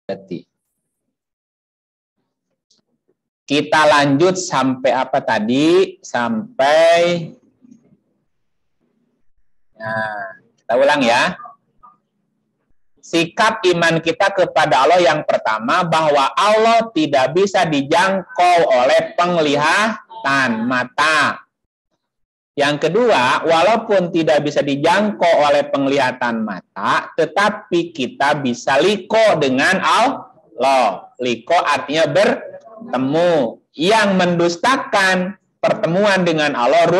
berarti. Kita lanjut sampai apa tadi? Sampai kita ulang ya. Sikap iman kita kepada Allah yang pertama, bahwa Allah tidak bisa dijangkau oleh penglihatan mata. Yang kedua, walaupun tidak bisa dijangkau oleh penglihatan mata, tetapi kita bisa liko dengan Allah. Liko artinya bertemu. Yang mendustakan pertemuan dengan Allah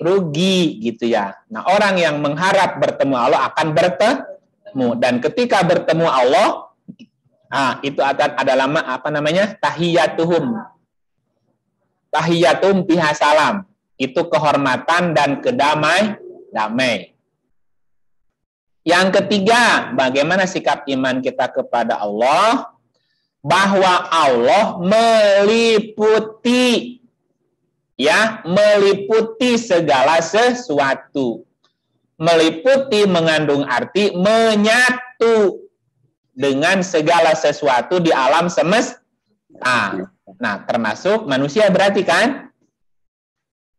rugi gitu ya. Nah, orang yang mengharap bertemu Allah akan bertemu, dan ketika bertemu Allah, itu adalah apa namanya? Tahiyyatuhum fiha salam. Itu kehormatan dan damai. Yang ketiga, bagaimana sikap iman kita kepada Allah? Bahwa Allah meliputi segala sesuatu. Meliputi mengandung arti menyatu dengan segala sesuatu di alam semesta. Nah, termasuk manusia berarti kan?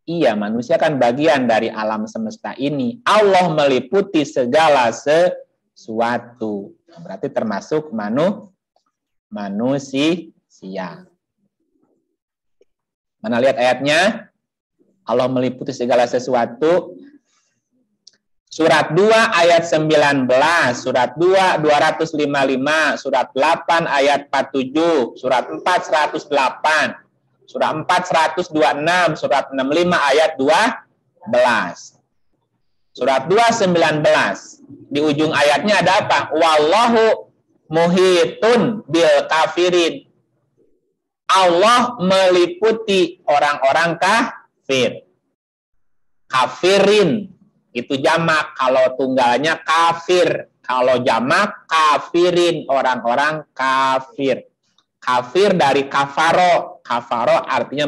Iya, manusia kan bagian dari alam semesta ini. Allah meliputi segala sesuatu. Berarti termasuk manusia. Mana lihat ayatnya? Allah meliputi segala sesuatu. Surat 2 ayat 19, surat 2 255, surat 8 ayat 47, surat 4 108. Surah 4, 126, surat 65 ayat 12. Surat 2, 19. Di ujung ayatnya ada apa? Wallahu muhitun bil kafirin. Allah meliputi orang-orang kafir. Kafirin. Itu jamak. Kalau tunggalnya kafir. Kalau jamak kafirin. Orang-orang kafir. Kafir dari kafaro. Kafaro artinya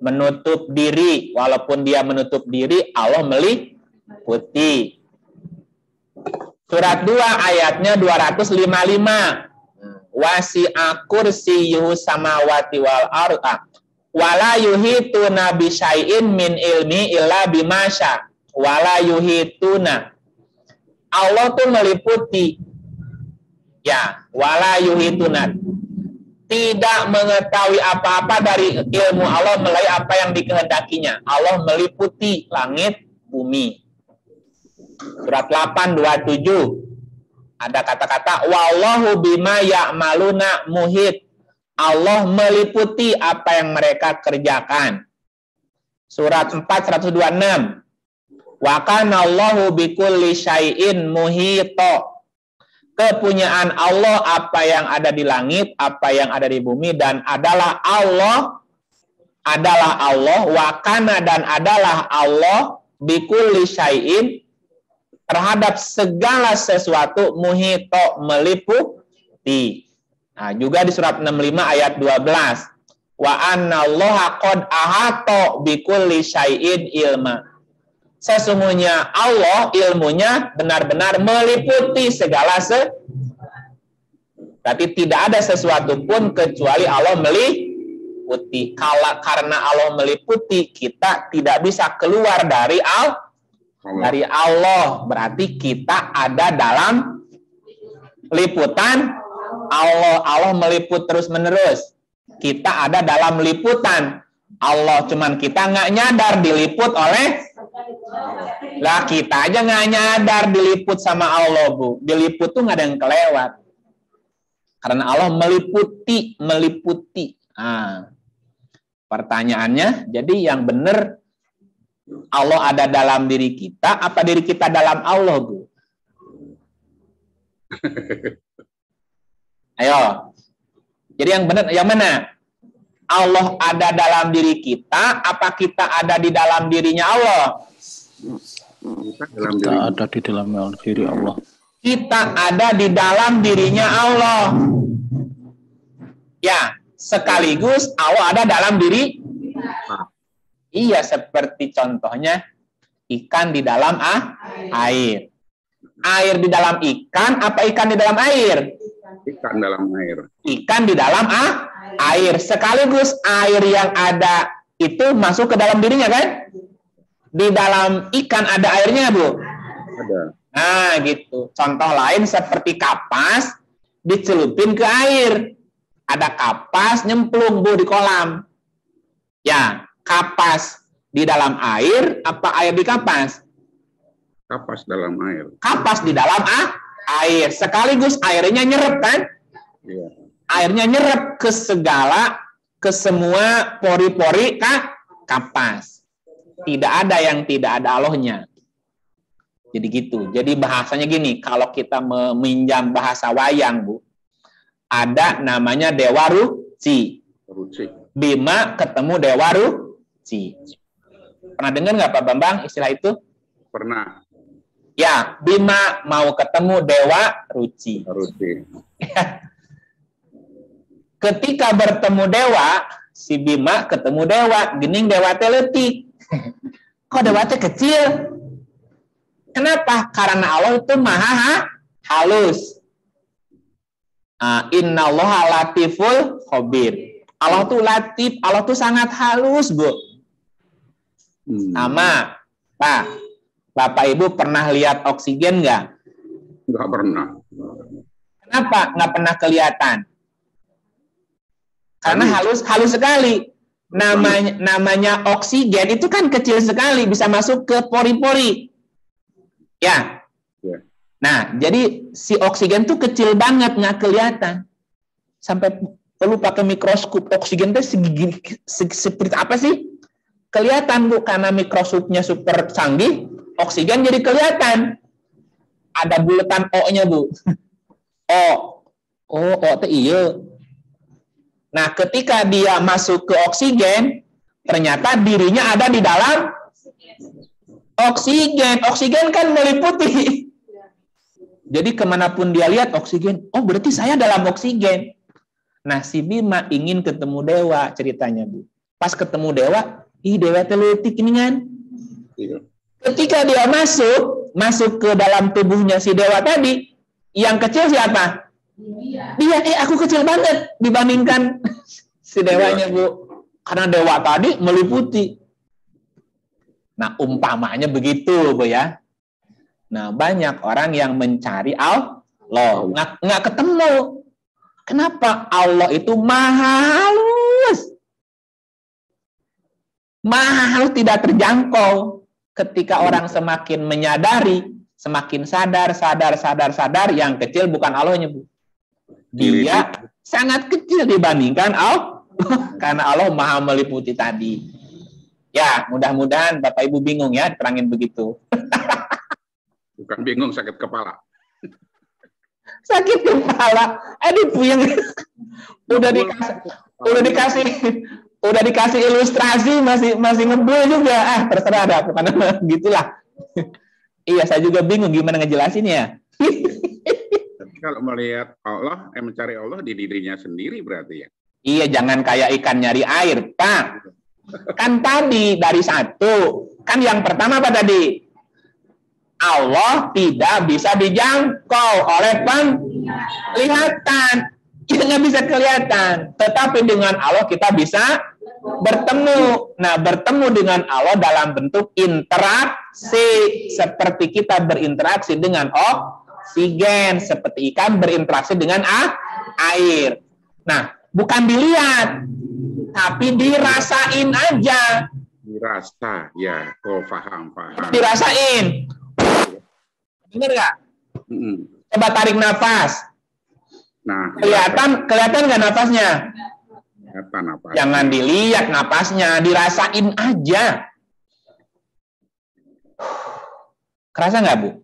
menutup diri. Walaupun dia menutup diri, Allah meliputi. Surat 2 ayatnya 255. Wasi'a kursiyuhu samawati wal arda wala yuhituna bisyai'in min ilmi illa bimasya. Wala yuhituna. Allah tuh meliputi. Ya, wala yuhituna. Tidak mengetahui apa-apa dari ilmu Allah melalui apa yang dikehendakinya. Allah meliputi langit, bumi. Surat 8:27 ada kata-kata wallahu bima ya'maluna muhit. Allah meliputi apa yang mereka kerjakan. Surat 4 126. Wa kana Allahu bikulli syai'in muhito. Kepunyaan Allah apa yang ada di langit, apa yang ada di bumi, dan adalah Allah wa kana dan adalah Allah bikulli syai'in terhadap segala sesuatu muhito meliputi. Nah, juga di surat 65 ayat 12. Wa anna Allaha qad ahata bikulli syai'in ilma. Sesungguhnya Allah ilmunya benar-benar meliputi segala Berarti tidak ada sesuatu pun kecuali Allah meliputi. Karena Allah meliputi, kita tidak bisa keluar dari Allah. Berarti kita ada dalam liputan Allah. Allah meliput terus-menerus. Kita ada dalam liputan Allah. Cuman kita nggak nyadar diliput oleh kita aja nggak nyadar diliput sama Allah, Bu. Diliput tuh nggak ada yang kelewat. Karena Allah meliputi. Pertanyaannya, jadi yang benar Allah ada dalam diri kita, apa diri kita dalam Allah, Bu? Ayo. Jadi yang benar, yang mana? Allah ada dalam diri kita, apa kita ada di dalam dirinya Allah? Kita ada di dalam diri Allah. Kita ada di dalam dirinya Allah. Ya, sekaligus Allah ada dalam diri. Iya, seperti contohnya ikan di dalam air. Air di dalam ikan, apa ikan di dalam air? Ikan dalam air. Ikan di dalam air. Sekaligus air yang ada itu masuk ke dalam dirinya kan? Di dalam ikan ada airnya, Bu? Ada. Nah, gitu. Contoh lain seperti kapas dicelupin ke air. Ada kapas nyemplung, Bu, di kolam. Ya, kapas di dalam air apa air di kapas? Kapas dalam air. Kapas di dalam air. Sekaligus airnya nyerep kan? Iya. Airnya nyerep ke semua pori-pori kapas. Tidak ada yang tidak ada Allahnya. Jadi gitu. Jadi bahasanya gini, kalau kita meminjam bahasa wayang, Bu, ada namanya Dewa Ruci. Bima ketemu Dewa Ruci. Pernah dengar nggak Pak Bambang istilah itu? Pernah. Ya, Bima mau ketemu Dewa Ruci. Ketika bertemu Dewa, si Bima ketemu Dewa, gening Dewa teh leutik. Kok Dewa teh kecil? Kenapa? Karena Allah itu maha halus. Innallaha latiful khabir. Allah tuh latif, Allah tuh sangat halus, Bu. Sama, Pak. Bapak Ibu pernah lihat oksigen nggak? Nggak pernah. Kenapa nggak pernah kelihatan? Karena halus sekali. Namanya oksigen itu kan kecil sekali, bisa masuk ke pori-pori. Ya. Nah, jadi si oksigen tuh kecil banget, nggak kelihatan. Sampai perlu pakai mikroskop. Oksigen tuh seperti apa sih? Kelihatan, Bu, karena mikroskopnya super canggih, oksigen jadi kelihatan. Ada bulatan O-nya, Bu. O teh iya. Nah, ketika dia masuk ke oksigen, ternyata dirinya ada di dalam oksigen. Oksigen kan meliputi. Jadi kemanapun dia lihat oksigen, oh berarti saya dalam oksigen. Nah, si Bima ingin ketemu Dewa ceritanya, Bu. Pas ketemu Dewa, Dewa teletik ini kan. Ketika dia masuk ke dalam tubuhnya si Dewa tadi, yang kecil siapa? Dia, aku kecil banget dibandingkan si Dewanya, Bu. Karena Dewa tadi meliputi. Nah, umpamanya begitu, Bu ya. Nah, banyak orang yang mencari Allah, nggak ketemu. Kenapa? Allah itu maha halus. Maha halus, tidak terjangkau. Ketika orang semakin menyadari, semakin sadar, yang kecil bukan Allahnya, Bu. Dia sangat kecil dibandingkan Allah. Karena Allah maha meliputi tadi. Ya, mudah-mudahan Bapak Ibu bingung ya, terangin begitu. Bukan bingung, sakit kepala. Sakit kepala. Aduh, puyeng. Udah dikasih ilustrasi masih ngebul juga. Terserah dah, bukan gitulah. Iya, saya juga bingung gimana ngejelasinnya. Tapi kalau melihat Allah, mencari Allah di dirinya sendiri berarti ya. Iya, jangan kayak ikan nyari air, Pak. Kan tadi dari satu, kan yang pertama apa tadi? Allah tidak bisa dijangkau oleh penglihatan, nggak bisa kelihatan. Tetapi dengan Allah kita bisa bertemu. Nah, bertemu dengan Allah dalam bentuk interaksi, seperti kita berinteraksi dengan oksigen, seperti ikan berinteraksi dengan air. Nah, bukan dilihat, tapi dirasain aja. Dirasa, ya. Oh, paham. Dirasain. Bener nggak? Coba tarik nafas. Nah, kelihatan nggak nafasnya? Kelihatan nafas. Jangan dilihat nafasnya, dirasain aja. Kerasa nggak, Bu?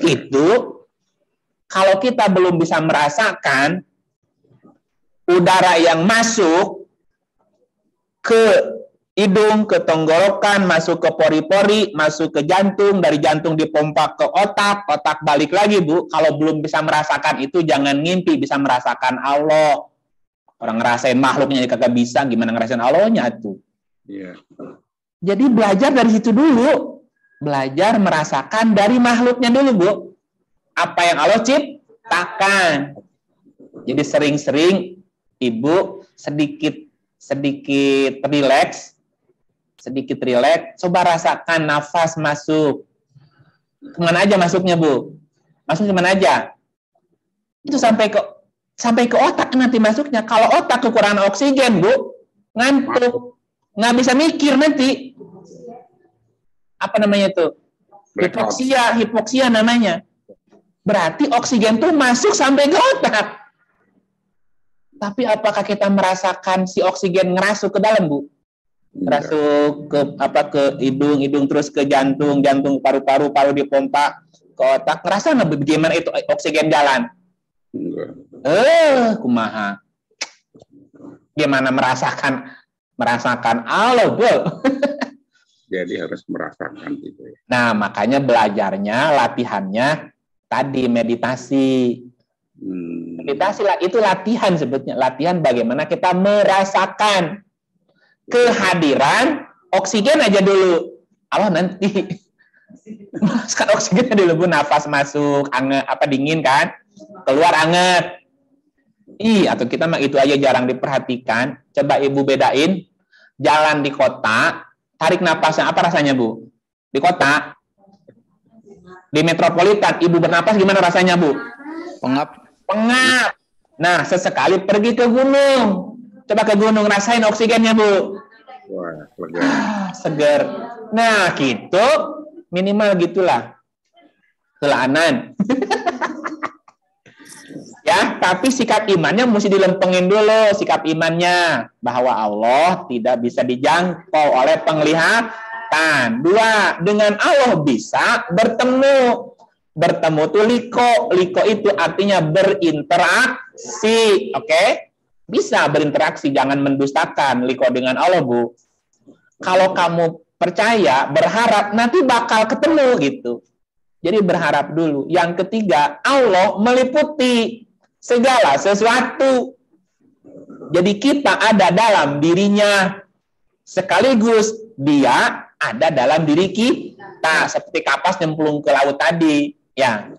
Itu kalau kita belum bisa merasakan udara yang masuk ke hidung, ke tenggorokan, masuk ke pori-pori, masuk ke jantung, dari jantung dipompa ke otak balik lagi, Bu. Kalau belum bisa merasakan itu, jangan ngimpi bisa merasakan Allah. Orang ngerasain makhluknya kagak bisa, gimana ngerasain Allahnya tuh? Iya. Jadi belajar dari situ dulu. Belajar merasakan dari makhluknya dulu, Bu. Apa yang Allah ciptakan. Jadi sering-sering ibu sedikit rileks, coba rasakan nafas masuk. Kemana aja masuknya, Bu? Masuk kemana aja? Itu sampai ke otak nanti masuknya. Kalau otak kekurangan oksigen, Bu, ngantuk, nggak bisa mikir nanti. Apa namanya itu? Hipoksia namanya. Berarti oksigen tuh masuk sampai ke otak. Tapi apakah kita merasakan si oksigen ngerasuk ke dalam, Bu? Ngerasuk ke hidung terus ke jantung paru-paru dipompa ke otak. Ngerasa nggak bagaimana itu oksigen jalan? Kumaha. Gimana merasakan Allah, Bu? Jadi harus merasakan gitu ya. Nah, makanya belajarnya, latihannya tadi meditasi. Meditasi lah, itu latihan sebetulnya. Latihan bagaimana kita merasakan kehadiran oksigen aja dulu. Allah nanti masukkan oksigen dulu, Bu. Nafas masuk, anget, dingin kan? Keluar anget. Atau kita mah itu aja jarang diperhatikan. Coba Ibu bedain jalan di kota, tarik napasnya apa rasanya, Bu? Di kota, di metropolitan, Ibu bernapas gimana rasanya, Bu? Pengap. Nah, sesekali pergi ke gunung. Coba ke gunung, rasain oksigennya, Bu. Wah, seger. Nah, gitu, minimal gitulah. Kelaanan. Ya, tapi sikap imannya mesti dilempengin dulu, sikap imannya. Bahwa Allah tidak bisa dijangkau oleh penglihatan. 2, dengan Allah bisa bertemu. Bertemu tuh liko itu artinya berinteraksi, oke? Bisa berinteraksi, jangan mendustakan liko dengan Allah, Bu. Kalau kamu percaya, berharap nanti bakal ketemu gitu. Jadi berharap dulu. Yang ketiga, Allah meliputi segala sesuatu. Jadi kita ada dalam dirinya, sekaligus dia ada dalam diri kita, seperti kapas nyemplung ke laut tadi. Ya.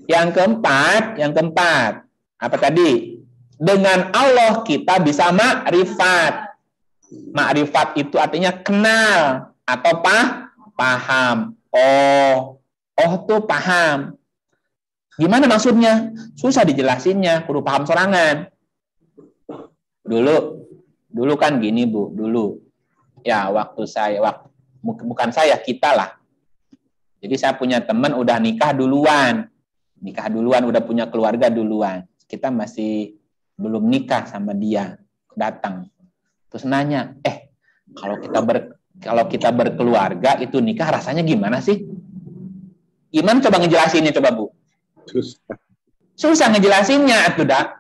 Yang keempat, apa tadi? Dengan Allah kita bisa makrifat. Makrifat itu artinya kenal atau paham. Oh tuh paham. Gimana maksudnya? Susah dijelasinnya, kudu paham sorangan. Dulu kan gini, Bu, dulu. Ya, bukan saya, kita lah. Jadi saya punya teman udah nikah duluan, udah punya keluarga duluan. Kita masih belum nikah sama dia, datang. Terus nanya, kalau kita berkeluarga itu nikah rasanya gimana sih? Gimana coba ngejelasinnya coba, Bu? Susah ngejelasinnya, tuh dah.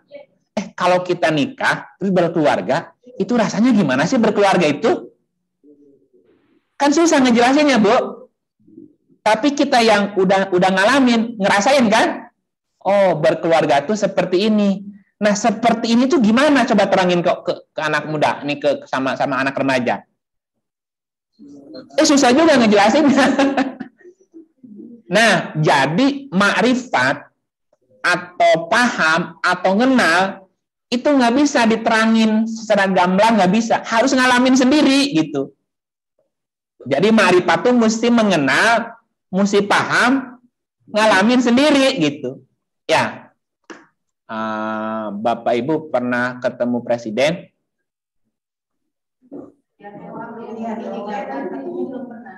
Kalau kita nikah terus berkeluarga, itu rasanya gimana sih berkeluarga itu? Kan susah ngejelasinnya, Bu. Tapi kita yang udah ngalamin, ngerasain kan? Oh, berkeluarga tuh seperti ini. Nah, seperti ini tuh gimana? Coba terangin ke anak muda, nih sama anak remaja. Susah juga ngejelasinnya. Nah, jadi makrifat atau paham atau kenal itu nggak bisa diterangin secara gamblang, nggak bisa. Harus ngalamin sendiri gitu. Jadi makrifat tuh mesti mengenal, mesti paham, ngalamin sendiri gitu. Ya, Bapak Ibu pernah ketemu presiden?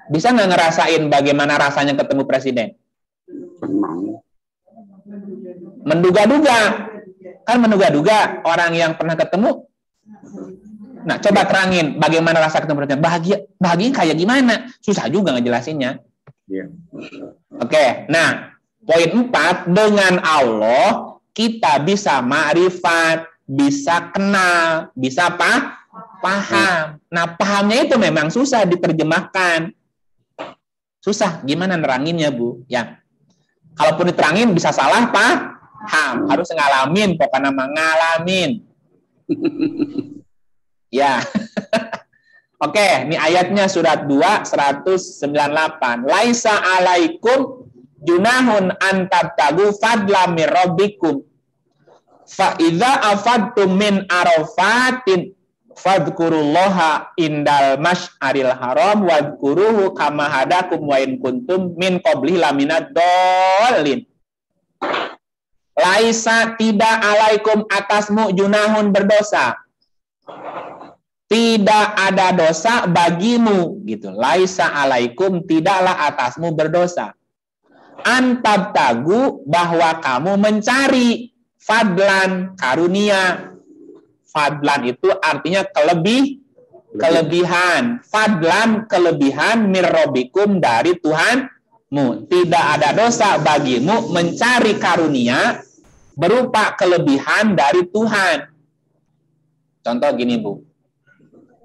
Bisa nggak ngerasain bagaimana rasanya ketemu presiden? Menduga-duga. Kan menduga-duga orang yang pernah ketemu. Nah, coba terangin bagaimana rasa ketemu presiden. Bahagia kayak gimana? Susah juga ngejelasinnya. Yeah. Oke, nah poin 4, dengan Allah kita bisa ma'rifat, bisa kenal, bisa paham. Nah, pahamnya itu memang susah diterjemahkan. Susah, gimana neranginnya, Bu? Ya, kalaupun diterangin bisa salah paham, harus ngalamin, pokoknya ngalamin. Ya. Oke, ini ayatnya surat 2 198. Laisa alaikum junahun antabtagu fadlam mir rabbikum. Fa idza afadtum min arafatin fadhkurullaha indal masy'aril haram wadhkuruhu kama hadakum wa in kuntum min qablihi laminad dallin. Laisa tidak alaikum atasmu junahun berdosa. Tidak ada dosa bagimu gitu. Laisa alaikum tidaklah atasmu berdosa. Antabtagu bahwa kamu mencari fadlan karunia. Fadlan itu artinya kelebihan. Fadlan kelebihan mirrobikum dari Tuhanmu. Tidak ada dosa bagimu mencari karunia berupa kelebihan dari Tuhan. Contoh gini Bu,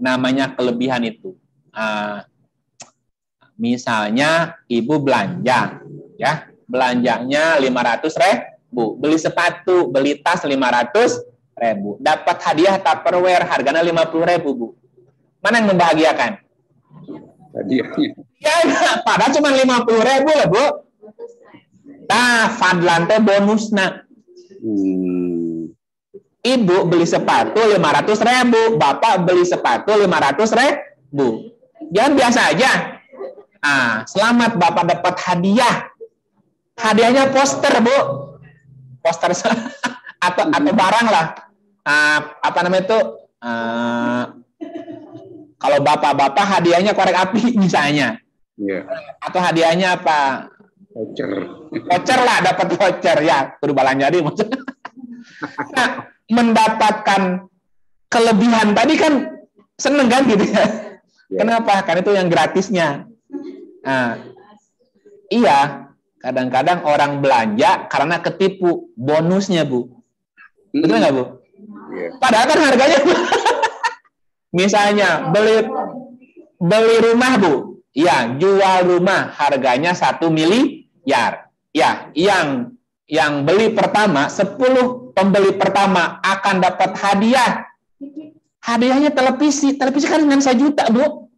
namanya kelebihan itu. Misalnya ibu belanja, ya belanjanya 500.000, beli sepatu, beli tas 500.000, dapat hadiah Tupperware harganya 50.000 Bu. Mana yang membahagiakan? Hadiahnya. Ya, padahal cuma 50.000 lah Bu. Nah, fadlan teh bonusna. Ibu beli sepatu 500.000, bapak beli sepatu 500.000. Jangan biasa aja. Selamat bapak dapat hadiah. Hadiahnya poster Bu, poster atau barang lah. Apa namanya itu? Kalau bapak hadiahnya korek api misalnya. Yeah. Atau hadiahnya apa? Voucher lah, dapat voucher ya. Kudu balanja deui. Nah, mendapatkan kelebihan tadi kan seneng kan gitu ya. Yeah. Kenapa? Karena itu yang gratisnya. Iya, kadang-kadang orang belanja karena ketipu bonusnya Bu. Betul nggak Bu? Yeah. Padahal kan harganya misalnya beli rumah Bu, ya jual rumah harganya 1 miliar. Ya, yang beli pertama 10 pembeli pertama akan dapat hadiah. Hadiahnya televisi kan dengan 1 juta Bu.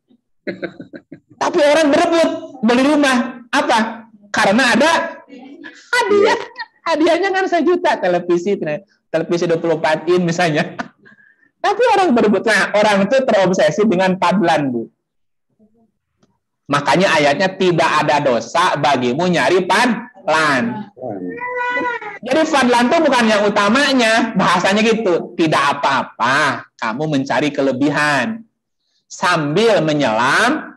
Tapi orang berebut beli rumah apa? Karena ada hadiah. Hadiahnya kan 1 juta televisi 24 in misalnya. Tapi orang berebut. Nah, orang itu terobsesi dengan fadlan Bu. Makanya ayatnya tidak ada dosa bagimu nyari fadlan. Jadi fadlan itu bukan yang utamanya, bahasanya gitu. Tidak apa-apa kamu mencari kelebihan sambil menyelam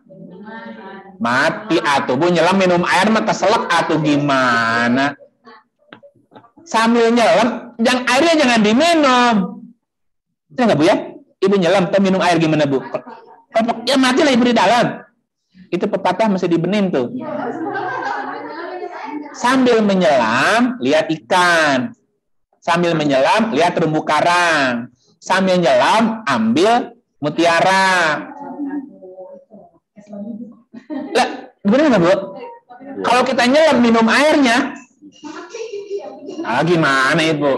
mati atau Bu nyelam minum air mah keselak atau gimana? Sambil nyelam, yang airnya jangan diminum. Itu enggak Bu ya? Ibu nyelam atau minum air gimana Bu? Ya mati lah ibu di dalam. Itu pepatah masih dibenin tuh. Sambil menyelam, lihat ikan. Sambil menyelam, lihat terumbu karang. Sambil nyelam, ambil mutiara. Lah, bener nggak Bu? Kalau kita nyelam minum airnya, gimana Ibu?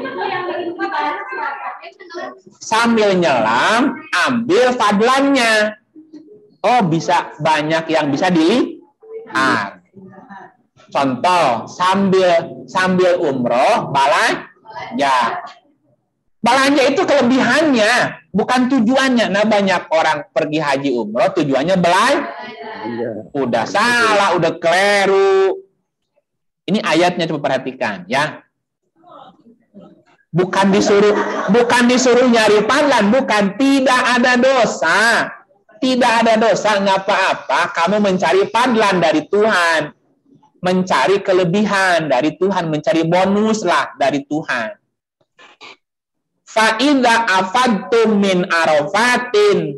Sambil nyelam, ambil fadlannya. Oh, bisa banyak yang bisa dilihat. Contoh, sambil umroh, balanja. Balanja itu kelebihannya, bukan tujuannya. Nah, banyak orang pergi haji umroh, tujuannya belanja. Udah salah, udah keliru. Ini ayatnya coba perhatikan, ya. Bukan disuruh nyari fadlan, bukan, tidak ada dosa. Tidak ada dosa, nggak apa-apa kamu mencari fadlan dari Tuhan, mencari kelebihan dari Tuhan, mencari bonus lah dari Tuhan. Fa idza afadtum min arafatin,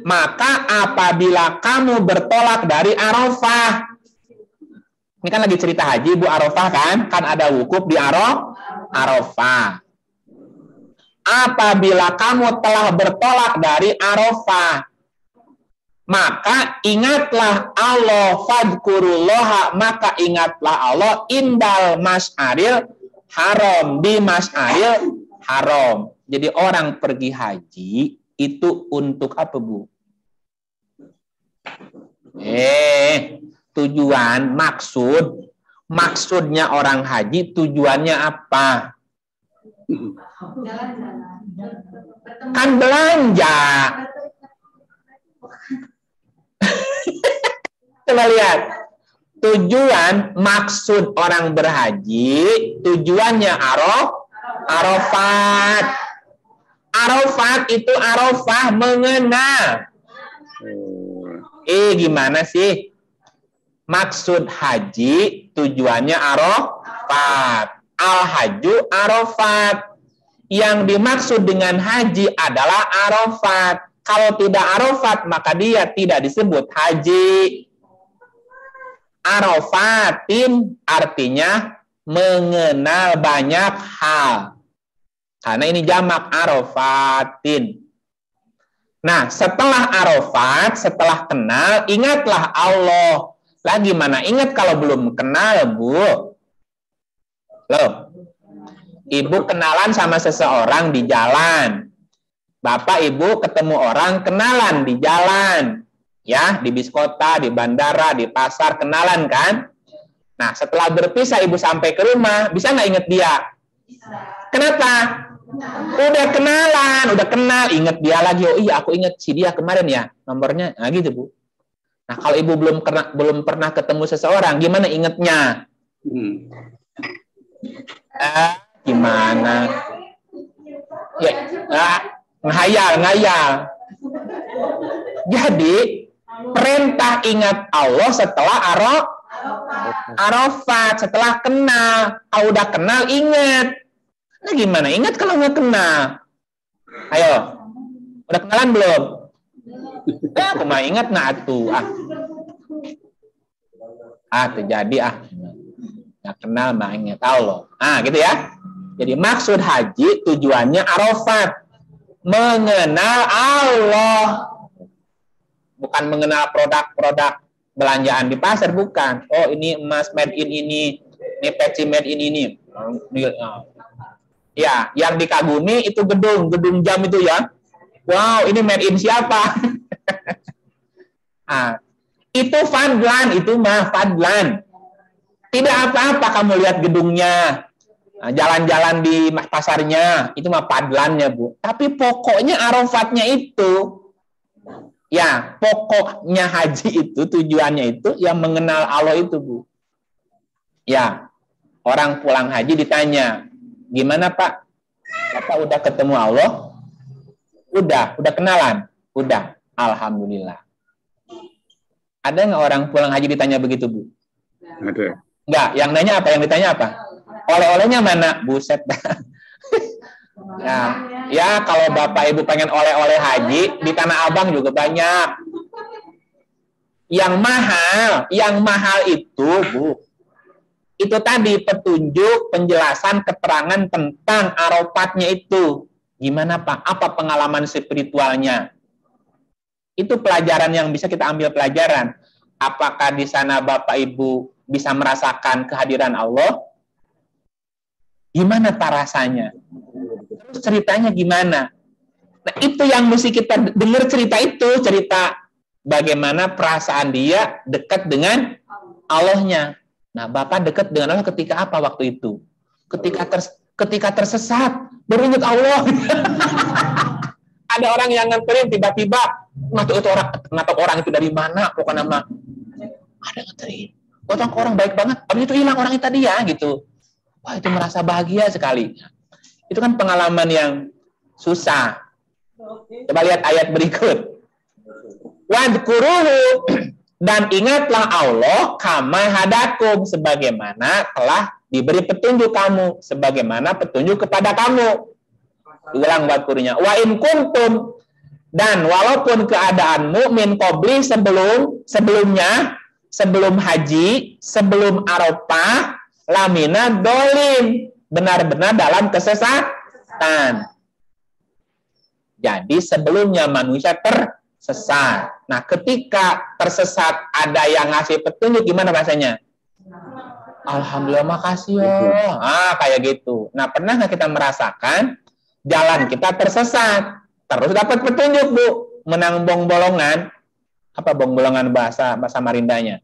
maka apabila kamu bertolak dari Arafah. Ini kan lagi cerita haji Bu, Arafah kan ada wukuf di Arafah. Apabila kamu telah bertolak dari Arafah, maka ingatlah Allah, fadkurullaha, maka ingatlah Allah indal masy'aril haram, di masy'aril haram. Jadi orang pergi haji itu untuk apa Bu? Maksudnya orang haji tujuannya apa? Kan belanja. Coba lihat. Tujuan maksud orang berhaji, tujuannya Arafat. Arafat itu Arafah mengenal. Gimana sih? Maksud haji tujuannya Arafat. Al-haju Arafat. Yang dimaksud dengan haji adalah Arafat. Kalau tidak Arafat, maka dia tidak disebut haji. Arafatin artinya mengenal banyak hal. Karena ini jamak Arafatin. Nah, setelah Arafat, setelah kenal, ingatlah Allah. Lah gimana? Ingat kalau belum kenal, Bu? Loh, Ibu kenalan sama seseorang di jalan. Bapak, Ibu ketemu orang kenalan di jalan. Ya, di bis kota, di bandara, di pasar, kenalan kan? Nah, setelah berpisah Ibu sampai ke rumah, bisa nggak inget dia? Kenapa? Udah kenalan, udah kenal, inget dia lagi. Oh iya, aku inget si dia kemarin ya, nomornya. Nah, gitu, Bu. Nah, kalau Ibu belum pernah ketemu seseorang, gimana ingetnya? Gimana? Ya, ngayal. Jadi, perintah ingat Allah setelah Arafat, setelah kenal. Kalau udah kenal, ingat. Nah, gimana? Ingat kalau nggak kenal? Ayo, udah kenalan belum? Aku mah ingat nggak tuh? Terjadi nggak kenal mah ingat Allah. Gitu ya. Jadi maksud haji tujuannya Arafat, mengenal Allah. Bukan mengenal produk-produk belanjaan di pasar, bukan. Oh, ini emas made in ini peci made in ini. Ya, yang dikagumi itu gedung jam itu ya. Wow, ini made in siapa? Itu fadlan, itu mah fadlan. Tidak apa-apa kamu lihat gedungnya, jalan-jalan di pasarnya, itu mah fadlannya, Bu. Tapi pokoknya Arafatnya itu. Ya, pokoknya haji itu, tujuannya itu yang mengenal Allah itu, Bu. Ya, orang pulang haji ditanya, gimana Pak? Bapak udah ketemu Allah? Udah kenalan? Udah, Alhamdulillah. Ada nggak orang pulang haji ditanya begitu, Bu? Ada. Nggak, yang nanya apa? Yang ditanya apa? Oleh-olehnya mana? Buset. Ya, kalau Bapak Ibu pengen oleh-oleh haji, di Tanah Abang juga banyak. Yang mahal itu, Bu, itu tadi petunjuk, penjelasan, keterangan tentang Arafatnya itu. Gimana Pak? Apa pengalaman spiritualnya? Itu pelajaran yang bisa kita ambil pelajaran. Apakah di sana Bapak Ibu bisa merasakan kehadiran Allah? Gimana Pak rasanya? Terus ceritanya gimana? Nah, itu yang mesti kita dengar cerita bagaimana perasaan dia dekat dengan Allahnya. Nah, Bapak dekat dengan Allah ketika apa waktu itu? Ketika tersesat, baru ingat Allah. Ada orang yang nganterin tiba-tiba, orang itu dari mana? Pokoknya nama ada nganterin. Orang baik banget, habis itu hilang orang itu tadi ya, gitu. Wah, itu merasa bahagia sekali. Itu kan pengalaman yang susah. Coba lihat ayat berikut. Wadkuruhu, dan ingatlah Allah kama hadakum, sebagaimana telah diberi petunjuk kamu, sebagaimana petunjuk kepada kamu. Ulang wadkurunya. Wa in kuntum, dan walaupun keadaanmu min qabli sebelumnya, sebelum haji, sebelum Arafah, lamina dolim, benar-benar dalam kesesatan. Jadi sebelumnya manusia tersesat. Nah, ketika tersesat ada yang ngasih petunjuk, gimana bahasanya? Alhamdulillah, makasih ya. Kayak gitu. Nah, pernah nggak kita merasakan jalan kita tersesat, terus dapat petunjuk, Bu, menang bong-bolongan? Apa bong-bolongan bahasa Marindanya?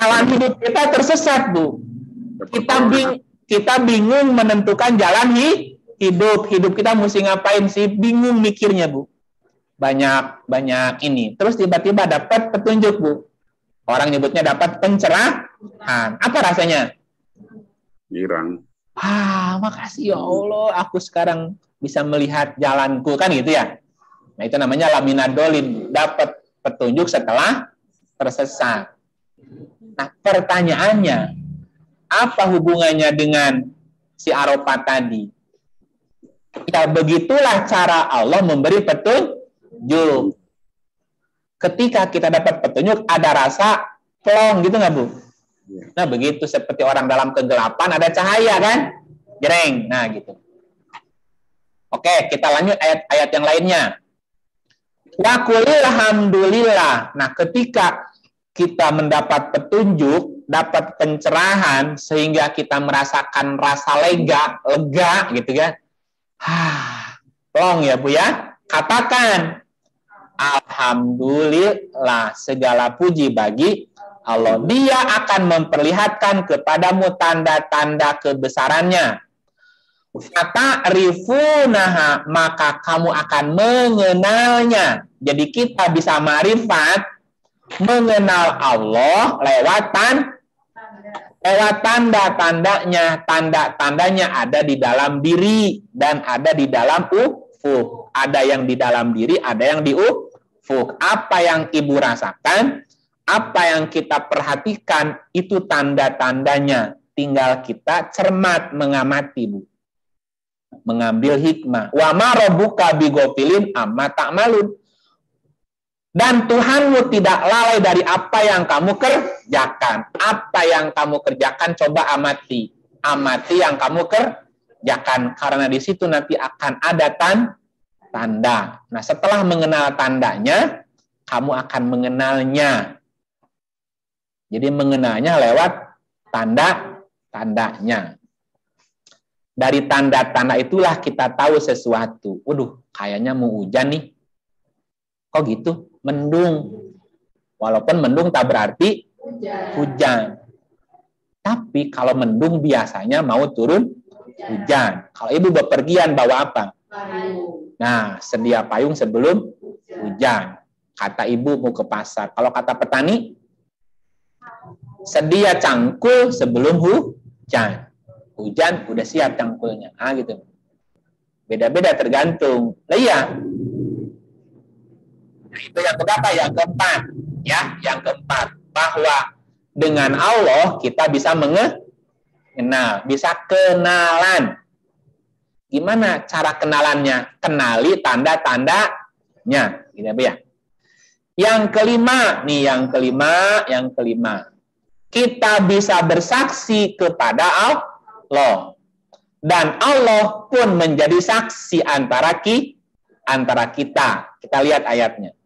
Jalan hidup kita tersesat, Bu. Kita bingung menentukan jalan hidup. Hidup kita mesti ngapain sih? Bingung mikirnya, Bu. Banyak ini. Terus tiba-tiba dapat petunjuk, Bu. Orang nyebutnya dapat pencerahan. Apa rasanya? Girang. Makasih ya Allah, aku sekarang bisa melihat jalanku, kan gitu ya. Nah, itu namanya laminadolin, dapat petunjuk setelah tersesat. Nah, pertanyaannya, apa hubungannya dengan si Arafah tadi? Ya, begitulah cara Allah memberi petunjuk. Ketika kita dapat petunjuk, ada rasa plong, gitu nggak, Bu? Nah, begitu seperti orang dalam kegelapan, ada cahaya, kan? Jreng, nah gitu. Oke, kita lanjut ayat-ayat yang lainnya. Wa qul alhamdulillah. Nah, ketika kita mendapat petunjuk, dapat pencerahan, sehingga kita merasakan rasa lega gitu kan. Plong ya, Bu ya. Katakan, alhamdulillah, segala puji bagi Allah. Dia akan memperlihatkan kepadamu tanda-tanda kebesarannya. Fata'rifunaha, maka kamu akan mengenalnya. Jadi kita bisa ma'rifat, mengenal Allah lewat tanda-tandanya. Tanda-tandanya ada di dalam diri dan ada di dalam ufuk. Ada yang di dalam diri, ada yang di ufuk. Apa yang Ibu rasakan, apa yang kita perhatikan, itu tanda-tandanya. Tinggal kita cermat mengamati, Bu. Mengambil hikmah. Wa ma rabbuka bighafilin amma ta'malun. Dan Tuhanmu tidak lalai dari apa yang kamu kerjakan. Apa yang kamu kerjakan, coba amati. Amati yang kamu kerjakan. Karena di situ nanti akan ada tanda. Nah, setelah mengenal tandanya, kamu akan mengenalnya. Jadi mengenalnya lewat tandanya. Dari tanda-tanda itulah kita tahu sesuatu. Waduh, kayaknya mau hujan nih. Kok gitu? Mendung. Walaupun mendung tak berarti hujan. Tapi kalau mendung biasanya mau turun hujan. Kalau Ibu bepergian bawa apa? Nah, sedia payung sebelum hujan. Kata Ibu mau ke pasar. Kalau kata petani, sedia cangkul sebelum hujan. Hujan udah siap cangkulnya. Gitu. Beda-beda tergantung. Nah, iya. Itu yang keberapa? Yang keempat. Ya, yang keempat. Bahwa dengan Allah kita bisa mengenal, bisa kenalan. Gimana cara kenalannya? Kenali tanda-tandanya. Gitu ya. Yang kelima, yang kelima. Kita bisa bersaksi kepada Allah. Dan Allah pun menjadi saksi antara kita. Kita lihat ayatnya.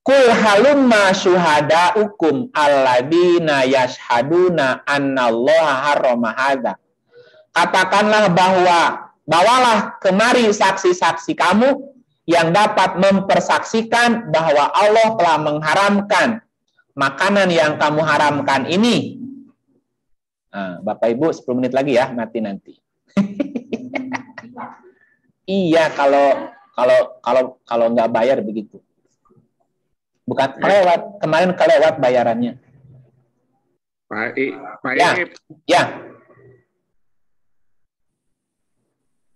Qul halumma syuhada'ukum alladina yashhaduna annallaha harrama hadza. Katakanlah bawalah kemari saksi-saksi kamu yang dapat mempersaksikan bahwa Allah telah mengharamkan makanan yang kamu haramkan ini. Nah, Bapak Ibu 10 menit lagi ya, mati nanti. Iya, kalau nggak bayar begitu. Bukan kelewat, kemarin kelewat bayarannya. Pak Ya.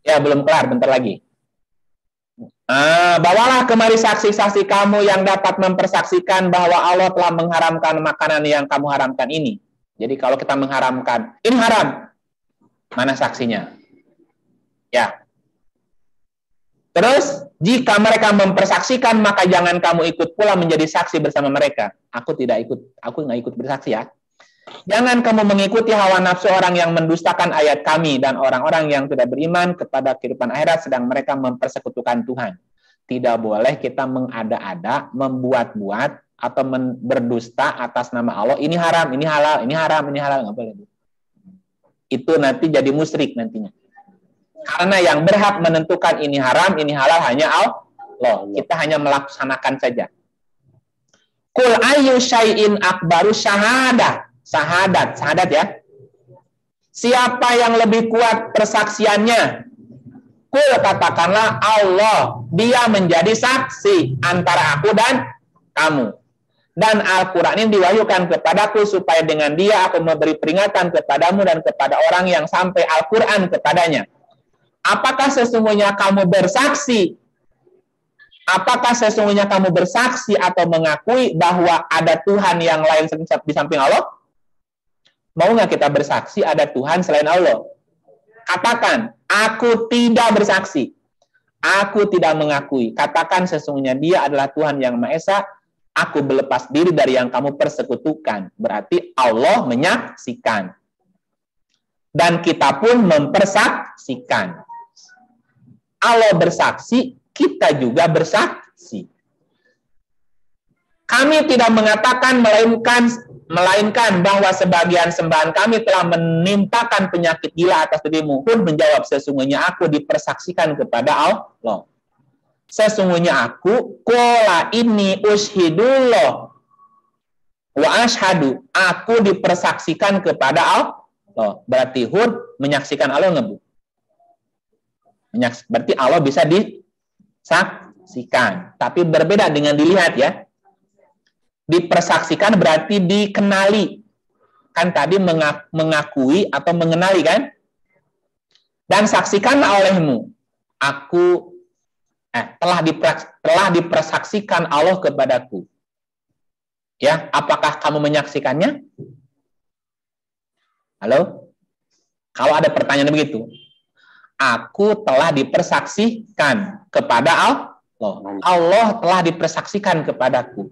Ya, belum kelar, bentar lagi. Bawalah kemari saksi-saksi kamu yang dapat mempersaksikan bahwa Allah telah mengharamkan makanan yang kamu haramkan ini. Jadi kalau kita mengharamkan, ini haram. Mana saksinya? Ya. Terus, jika mereka mempersaksikan, maka jangan kamu ikut pula menjadi saksi bersama mereka. Aku nggak ikut bersaksi ya. Jangan kamu mengikuti hawa nafsu orang yang mendustakan ayat kami dan orang-orang yang tidak beriman kepada kehidupan akhirat sedang mereka mempersekutukan Tuhan. Tidak boleh kita mengada-ada, membuat-buat, atau berdusta atas nama Allah. Ini haram, ini halal, ini haram, ini halal. Nggak boleh. Itu nanti jadi musyrik nantinya. Karena yang berhak menentukan ini haram, ini halal hanya Allah. Kita hanya melaksanakan saja. Qul ayyu syai'in akbaru syahadah. Syahadat ya. Siapa yang lebih kuat persaksiannya? Kul, katakanlah Allah, dia menjadi saksi antara aku dan kamu. Dan Al-Quran ini diwahyukan kepadaku supaya dengan dia aku memberi peringatan kepadamu dan kepada orang yang sampai Al-Quran kepadanya. Apakah sesungguhnya kamu bersaksi? Apakah sesungguhnya kamu bersaksi atau mengakui bahwa ada Tuhan yang lain di samping Allah? Mau nggak kita bersaksi ada Tuhan selain Allah? Katakan, aku tidak bersaksi. Aku tidak mengakui. Katakan sesungguhnya dia adalah Tuhan yang Maha Esa. Aku berlepas diri dari yang kamu persekutukan. Berarti Allah menyaksikan. Dan kita pun mempersaksikan. Allah bersaksi, kita juga bersaksi. Kami tidak mengatakan melainkan bahwa sebagian sembahan kami telah menimpakan penyakit gila atas dirimu. Pun menjawab, sesungguhnya aku dipersaksikan kepada Allah. Sesungguhnya aku, kola ini ushidullah wa ashadu, aku dipersaksikan kepada Allah. Berarti Hud menyaksikan Allah nggak, Bu? Berarti Allah bisa disaksikan. Tapi berbeda dengan dilihat ya. Dipersaksikan berarti dikenali. Kan tadi mengakui atau mengenali kan? Dan saksikanlah olehmu. Aku telah dipersaksikan Allah kepadaku. Ya, apakah kamu menyaksikannya? Halo? Kalau ada pertanyaan begitu. Aku telah dipersaksikan kepada Allah. Allah telah dipersaksikan kepadaku.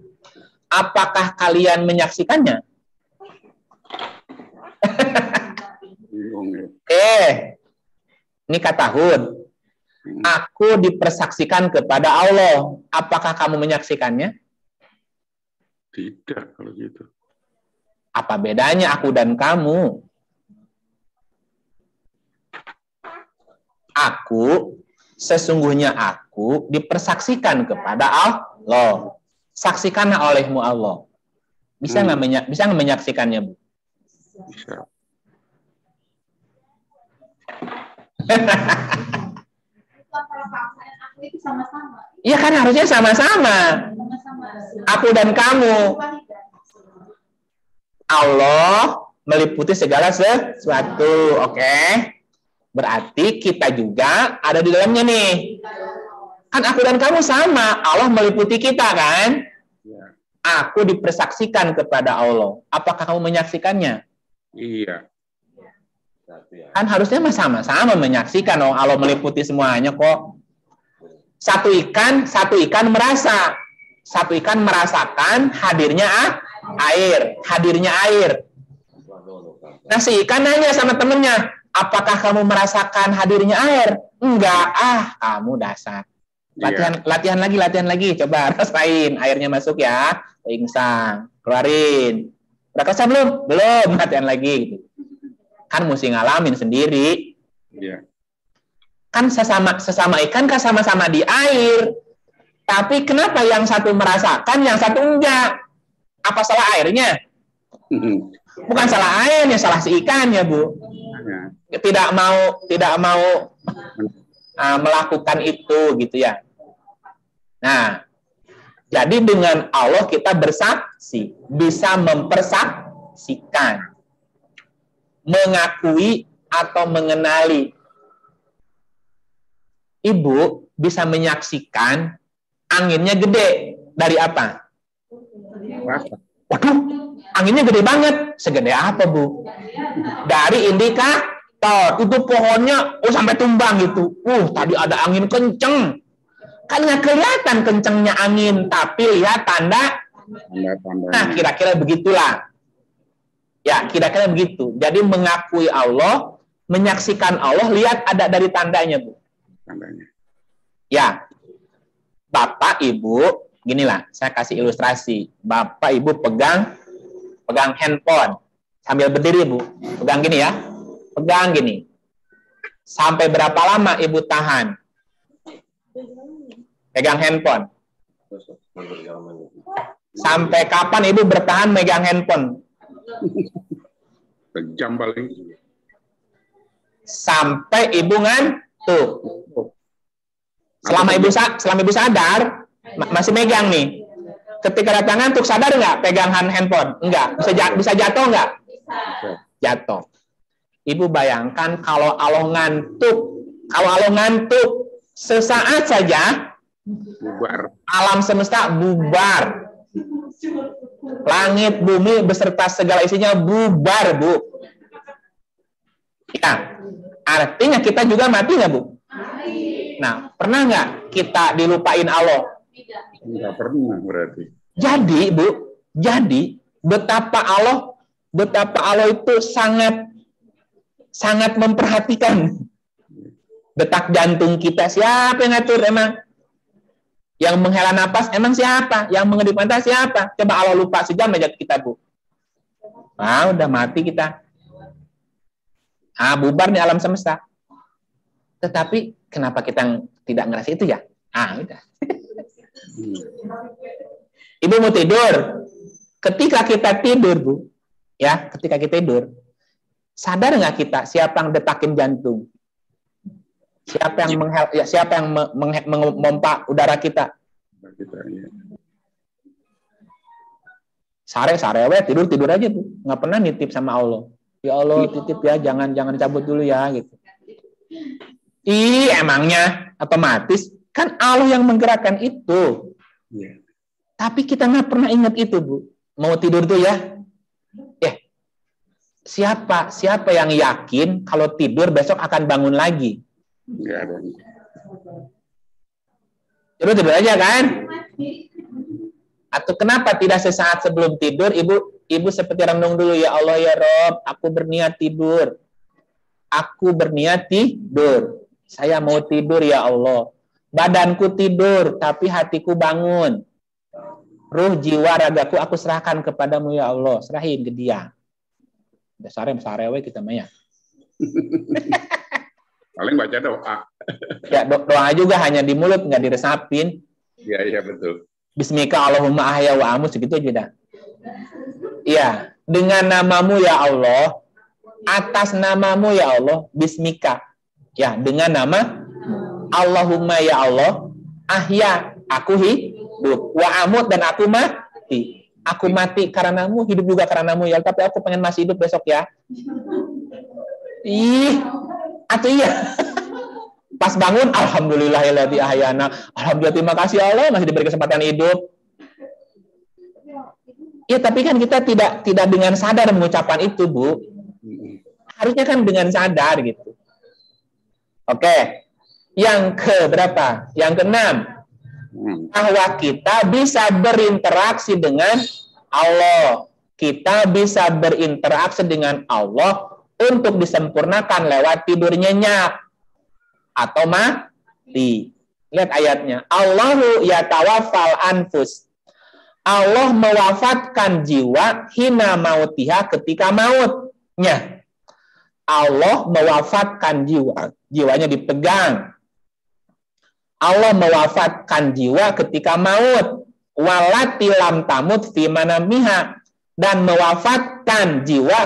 Apakah kalian menyaksikannya? Ini kata Hud. Aku dipersaksikan kepada Allah. Apakah kamu menyaksikannya? Tidak, kalau gitu. Apa bedanya aku dan kamu? Sesungguhnya aku dipersaksikan kepada Allah. Saksikanlah olehmu Allah. Bisa nggak menyaksikannya, Bu? Bisa. Iya kan harusnya sama-sama. Aku dan kamu. Allah meliputi segala sesuatu. Oke. Berarti kita juga ada di dalamnya nih. Kan aku dan kamu sama. Allah meliputi kita kan? Aku dipersaksikan kepada Allah. Apakah kamu menyaksikannya? Iya. Kan harusnya sama-sama menyaksikan. Allah meliputi semuanya kok. Satu ikan merasa. Satu ikan merasakan hadirnya air. Nah si ikan nanya sama temennya, apakah kamu merasakan hadirnya air? Enggak, kamu dasar. Latihan lagi, coba rasain airnya masuk ya, pingsan, keluarin. Udah kerasa belum? Belum, latihan lagi gitu. Kan mesti ngalamin sendiri. Iya. Kan sesama ikan kan sama-sama di air. Tapi kenapa yang satu merasakan, yang satu enggak? Apa salah airnya? Bukan salah airnya, salah si ikannya, Bu. Tidak mau melakukan itu gitu ya. Nah, jadi dengan Allah kita bersaksi, bisa mempersaksikan, mengakui atau mengenali. Ibu bisa menyaksikan anginnya gede dari apa? Waduh, anginnya gede banget. Segede apa, Bu? Dari indikator. Itu pohonnya sampai tumbang gitu. Tadi ada angin kenceng. Kan nggak kelihatan kencengnya angin, tapi lihat tanda. Nah, kira-kira begitulah. Ya, kira-kira begitu. Jadi mengakui Allah, menyaksikan Allah, lihat ada dari tandanya, Bu. Tandanya. Ya, Bapak, Ibu, ginilah, saya kasih ilustrasi. Bapak, Ibu pegang handphone. Sambil berdiri, Bu. Pegang gini ya. Pegang gini. Sampai berapa lama Ibu tahan? Pegang handphone. Sampai kapan Ibu bertahan megang handphone? Sejam paling. Sampai ibu ngantuk. Selama ibu sadar, masih megang nih. Ketika datang ngantuk, sadar nggak pegang handphone? Enggak. Bisa jatuh nggak? Jatuh. Ibu bayangkan kalau Allah ngantuk, sesaat saja Bubar. alam semesta bubar. Langit, bumi beserta segala isinya bubar, Bu. Ya, artinya kita juga mati nggak, Bu? Nah, pernah nggak kita dilupain Allah? Nggak pernah berarti. Jadi, Bu, betapa Allah itu sangat memperhatikan detak jantung kita. Siapa yang ngatur emang? Yang menghela napas emang siapa? Yang mengedip mata siapa? Coba Allah lupa sejam aja kita, Bu. Ah, udah mati kita. Ah, bubar nih alam semesta. Tetapi kenapa kita tidak ngerasa itu ya? Ah, udah. Ibu mau tidur. Ketika kita tidur, Bu, ya, ketika kita tidur, sadar nggak kita siapa yang detakin jantung? Siapa yang memompa udara kita? Sare-sare tidur aja tuh, nggak pernah nitip sama Allah. Ya Allah, titip ya, jangan cabut dulu ya, gitu. Emangnya otomatis kan Allah yang menggerakkan itu. Tapi kita nggak pernah ingat itu, Bu. Mau tidur tuh ya. Siapa yang yakin kalau tidur besok akan bangun lagi? Tidur aja kan? Atau kenapa tidak sesaat sebelum tidur ibu seperti renung dulu, ya Allah ya Rob, aku berniat tidur. Saya mau tidur ya Allah. Badanku tidur tapi hatiku bangun. Ruh, jiwa, ragaku aku serahkan kepadamu ya Allah. Serahin ke dia. Udah sarewe kita mah ya. Paling baca doa. Ya, doa juga hanya di mulut, nggak diresapin. Iya, betul. Bismika Allahumma ahya wa amus, segitu aja dah. Iya, dengan namamu ya Allah, atas namamu ya Allah, bismika. Ya, dengan nama Allahumma ya Allah, ahya, aku hidup, wa amut, dan aku mati. Aku mati karenamu, hidup juga karenamu ya, tapi aku pengen masih hidup besok ya. Atau iya. Pas bangun, alhamdulillahilladzi ahyana. Alhamdulillah, terima kasih Allah masih diberi kesempatan hidup. Ya, tapi kan kita tidak dengan sadar mengucapkan itu, Bu. Harusnya kan dengan sadar gitu. Oke. Yang ke berapa? Yang keenam. Bahwa kita bisa berinteraksi dengan Allah. Kita bisa berinteraksi dengan Allah untuk disempurnakan lewat tidur nyenyak atau mati. Lihat ayatnya. Allahu yatawaffal anfus. Allah mewafatkan jiwa hina mautiha, ketika mautnya. Allah mewafatkan jiwa. Jiwanya dipegang. Allah mewafatkan jiwa ketika maut. Walati lam tamut fi manamiha. Dan mewafatkan jiwa